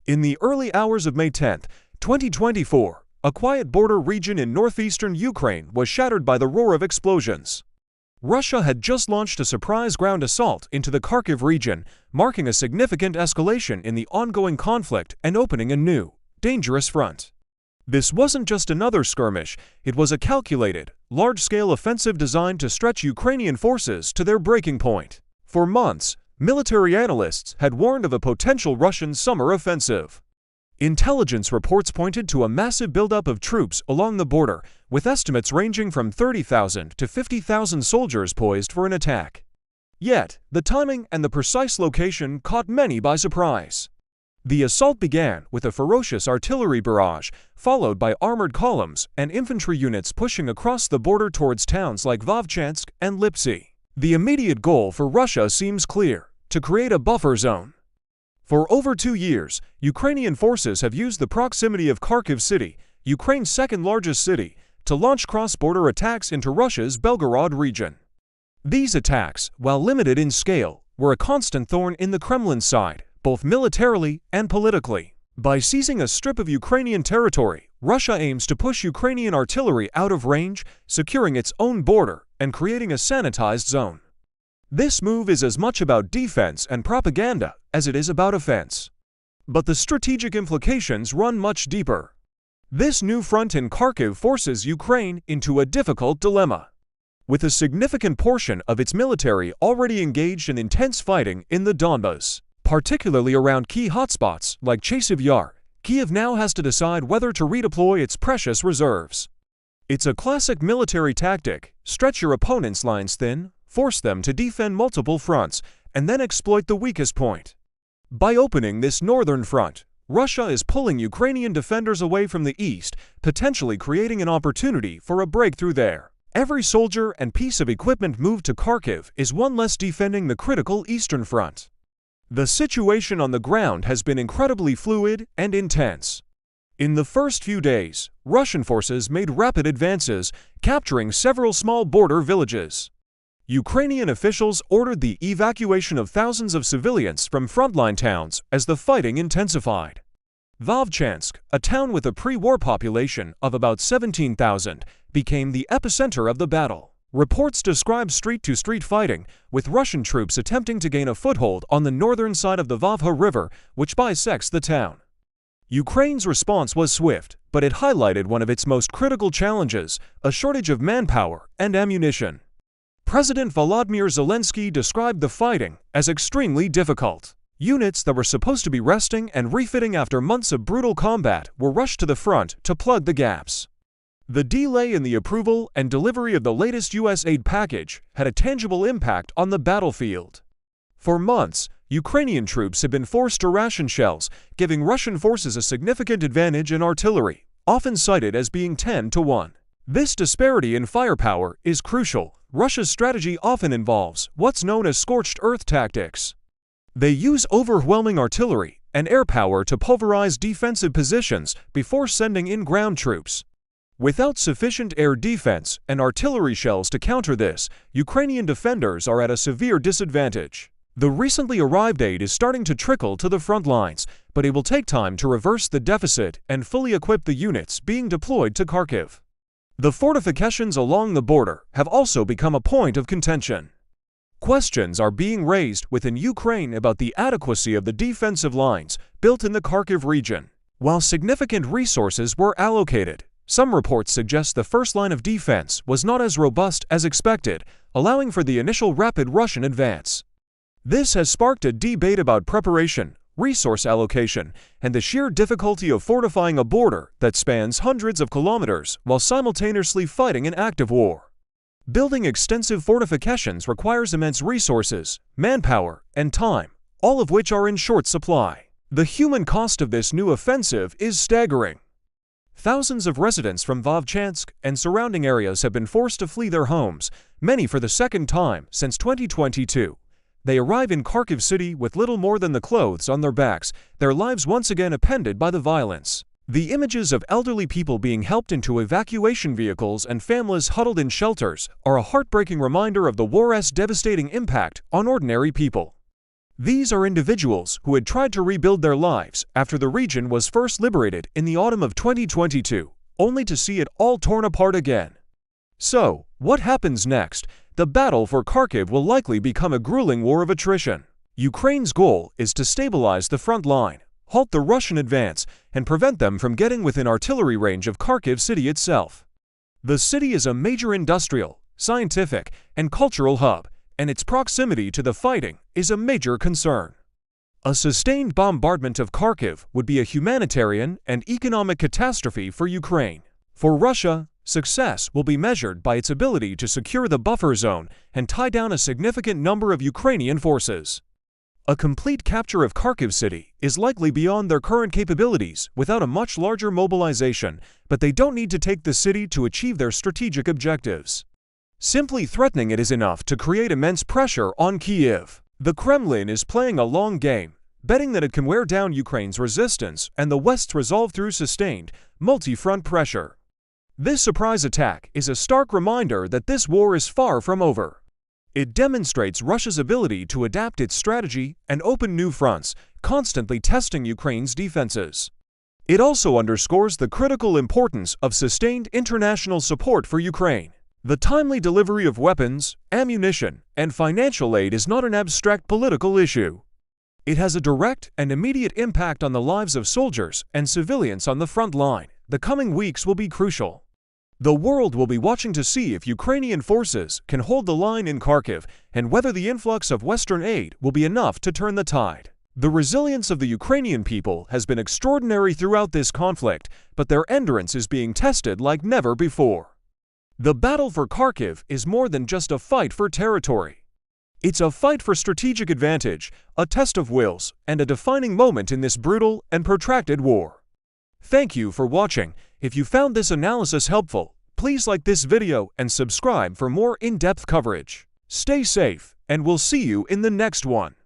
In the early hours of May 10, 2024, a quiet border region in northeastern Ukraine was shattered by the roar of explosions. Russia had just launched a surprise ground assault into the Kharkiv region, marking a significant escalation in the ongoing conflict and opening a new, dangerous front. This wasn't just another skirmish, it was a calculated, large-scale offensive designed to stretch Ukrainian forces to their breaking point. For months, military analysts had warned of a potential Russian summer offensive. Intelligence reports pointed to a massive buildup of troops along the border, with estimates ranging from 30,000 to 50,000 soldiers poised for an attack. Yet, the timing and the precise location caught many by surprise. The assault began with a ferocious artillery barrage, followed by armored columns and infantry units pushing across the border towards towns like Vovchansk and Lipsy. The immediate goal for Russia seems clear: to create a buffer zone. For over 2 years, Ukrainian forces have used the proximity of Kharkiv city, Ukraine's second-largest city, to launch cross-border attacks into Russia's Belgorod region. These attacks, while limited in scale, were a constant thorn in the Kremlin's side, both militarily and politically. By seizing a strip of Ukrainian territory, Russia aims to push Ukrainian artillery out of range, securing its own border and creating a sanitized zone. This move is as much about defense and propaganda as it is about offense. But the strategic implications run much deeper. This new front in Kharkiv forces Ukraine into a difficult dilemma. With a significant portion of its military already engaged in intense fighting in the Donbas, particularly around key hotspots like Chasiv Yar, Kyiv now has to decide whether to redeploy its precious reserves. It's a classic military tactic: stretch your opponent's lines thin, force them to defend multiple fronts, and then exploit the weakest point. By opening this northern front, Russia is pulling Ukrainian defenders away from the east, potentially creating an opportunity for a breakthrough there. Every soldier and piece of equipment moved to Kharkiv is one less defending the critical eastern front. The situation on the ground has been incredibly fluid and intense. In the first few days, Russian forces made rapid advances, capturing several small border villages. Ukrainian officials ordered the evacuation of thousands of civilians from frontline towns as the fighting intensified. Vovchansk, a town with a pre-war population of about 17,000, became the epicenter of the battle. Reports describe street-to-street fighting, with Russian troops attempting to gain a foothold on the northern side of the Vovha River, which bisects the town. Ukraine's response was swift, but it highlighted one of its most critical challenges: a shortage of manpower and ammunition. President Volodymyr Zelensky described the fighting as extremely difficult. Units that were supposed to be resting and refitting after months of brutal combat were rushed to the front to plug the gaps. The delay in the approval and delivery of the latest U.S. aid package had a tangible impact on the battlefield. For months, Ukrainian troops had been forced to ration shells, giving Russian forces a significant advantage in artillery, often cited as being 10-1. This disparity in firepower is crucial. Russia's strategy often involves what's known as scorched earth tactics. They use overwhelming artillery and air power to pulverize defensive positions before sending in ground troops. Without sufficient air defense and artillery shells to counter this, Ukrainian defenders are at a severe disadvantage. The recently arrived aid is starting to trickle to the front lines, but it will take time to reverse the deficit and fully equip the units being deployed to Kharkiv. The fortifications along the border have also become a point of contention. Questions are being raised within Ukraine about the adequacy of the defensive lines built in the Kharkiv region. While significant resources were allocated, some reports suggest the first line of defense was not as robust as expected, allowing for the initial rapid Russian advance. This has sparked a debate about preparation, resource allocation, and the sheer difficulty of fortifying a border that spans hundreds of kilometers while simultaneously fighting an active war. Building extensive fortifications requires immense resources, manpower, and time, all of which are in short supply. The human cost of this new offensive is staggering. Thousands of residents from Vovchansk and surrounding areas have been forced to flee their homes, many for the second time since 2022. They arrive in Kharkiv city with little more than the clothes on their backs, their lives once again upended by the violence. The images of elderly people being helped into evacuation vehicles and families huddled in shelters are a heartbreaking reminder of the war's devastating impact on ordinary people. These are individuals who had tried to rebuild their lives after the region was first liberated in the autumn of 2022, only to see it all torn apart again. So, what happens next? The battle for Kharkiv will likely become a grueling war of attrition. Ukraine's goal is to stabilize the front line, halt the Russian advance, and prevent them from getting within artillery range of Kharkiv city itself. The city is a major industrial, scientific, and cultural hub, and its proximity to the fighting is a major concern. A sustained bombardment of Kharkiv would be a humanitarian and economic catastrophe for Ukraine. For Russia, success will be measured by its ability to secure the buffer zone and tie down a significant number of Ukrainian forces. A complete capture of Kharkiv city is likely beyond their current capabilities without a much larger mobilization, but they don't need to take the city to achieve their strategic objectives. Simply threatening it is enough to create immense pressure on Kyiv. The Kremlin is playing a long game, betting that it can wear down Ukraine's resistance and the West's resolve through sustained, multi-front pressure. This surprise attack is a stark reminder that this war is far from over. It demonstrates Russia's ability to adapt its strategy and open new fronts, constantly testing Ukraine's defenses. It also underscores the critical importance of sustained international support for Ukraine. The timely delivery of weapons, ammunition, and financial aid is not an abstract political issue. It has a direct and immediate impact on the lives of soldiers and civilians on the front line. The coming weeks will be crucial. The world will be watching to see if Ukrainian forces can hold the line in Kharkiv and whether the influx of Western aid will be enough to turn the tide. The resilience of the Ukrainian people has been extraordinary throughout this conflict, but their endurance is being tested like never before. The battle for Kharkiv is more than just a fight for territory. It's a fight for strategic advantage, a test of wills, and a defining moment in this brutal and protracted war. Thank you for watching. If you found this analysis helpful, please like this video and subscribe for more in-depth coverage. Stay safe, and we'll see you in the next one.